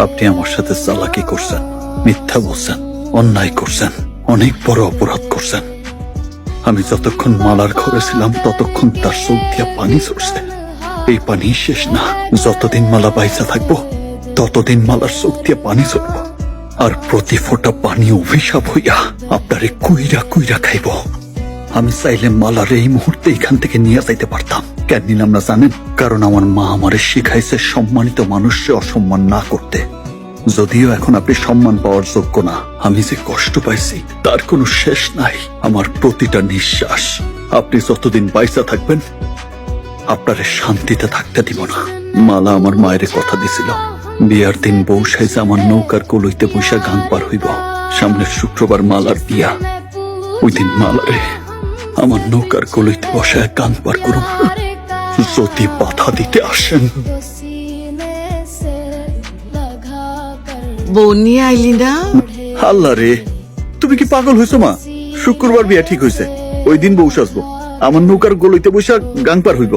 আপনি আমার সাথে চালাকি করছেন, মিথ্যা বলছেন, অন্যায় করছেন, অনেক বড় অপরাধ করছেন। আমি যতক্ষণ মালার ঘরে ছিলাম ততক্ষণ তার চোখ দিয়া পানি ঝরছে। এই পানি শেষ না, যতদিন মালা বাইচা থাকবো ততদিন মালার চোখ দিয়ে পানি ঝরব। আর প্রতি ফোঁটা পানি অভিশাপ হইয়া আপনারে কুইরা কুইরা খাইব। আমি চাইলে মালার এই মুহূর্তে এখান থেকে নিয়ে যাইতে পারতাম। কেন নিলাম না জানেন? কারণ আমার মা আমারে শিখাইছে সম্মানিত মানুষকে অসম্মান না করতে। যদিও এখন আপনি সম্মান পাওয়ার যোগ্য না, আমি যে কষ্ট পাইছি তার কোনো শেষ নাই। আমার প্রতিটা নিঃশ্বাস আপনি যতদিন বাইচা থাকবেন আপনারে শান্তিতে থাকতে দিব না। মালা আমার মায়ের কথা দিছিল, বিয়ার দিন বউ সাইজে আমার নৌকার কলইতে বৈশা গান পার হইব। সামনের শুক্রবার মালার বিয়া, ওই দিন মালারে আমার নৌকার কলইতে বসায় গান পার করুন। যদি বাধা দিতে আসেন। বউ নিয়ে আইলি না? আল্লাহ রে, তুমি কি পাগল হয়েছো মা? শুক্রবার বিয়া ঠিক হয়েছে, ওই দিন বউ সাজবো, আমার নৌকার গলইতে বৈশা গান পার হইব।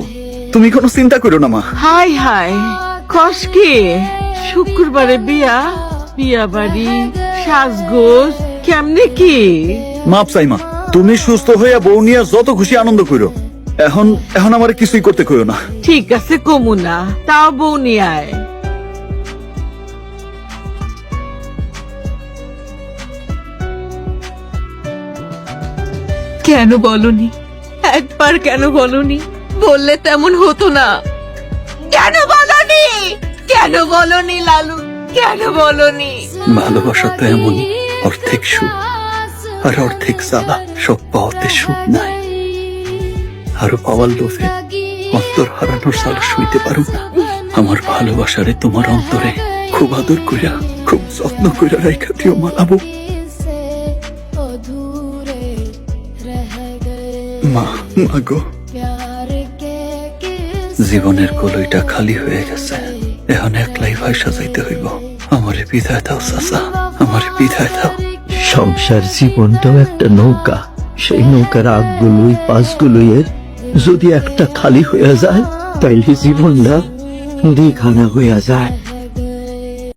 তুমি কোনো চিন্তা করো না মা। হাই হাই, কস কি? শুক্রবারে বিয়া, বিয়া বাড়ি, সাজগোজ, কেমনে কি? মাপ চাই মা, তুমি সুস্থ হইয়া বউ নিয়ে যত খুশি আনন্দ করো। এখন এখন আমার কিছুই করতে কইও না। ঠিক আছে কমুনা, তাও বউ নিয়ে আয়। কেন বলনি? একবার কেন বলনি? বললে তেমন হতো না। কেন বলনি? কেন বলনি লালু? কেন বলনি? ভালোবাসা তো এমনই, অর্ধেক সুখ আর অর্ধেক জ্বালা। সব পাওয়াতে সুখ নাই, আরো পাওয়ার লোভে অন্তর হারানোর জ্বালা সইতে পারো না। আমার ভালোবাসারে তোমার অন্তরে খুব আদর কইরা, খুব যত্ন কইরা রাইখা দিও মালাবো। মা, মা গো, জীবনের কলইটা খালি হয়ে গেছে, এখন একলাই ভাইসা যাইতে হইব। আমারে বিদায় দাও চাচা, আমারে বিদায় দাও। সংসার জীবনটাও একটা নৌকা, সেই নৌকার আগগুলোই পাশগুলোই যদি একটা খালি হইয়া যায় তাইলে জীবনটা দ্বিখানা হইয়া যায়।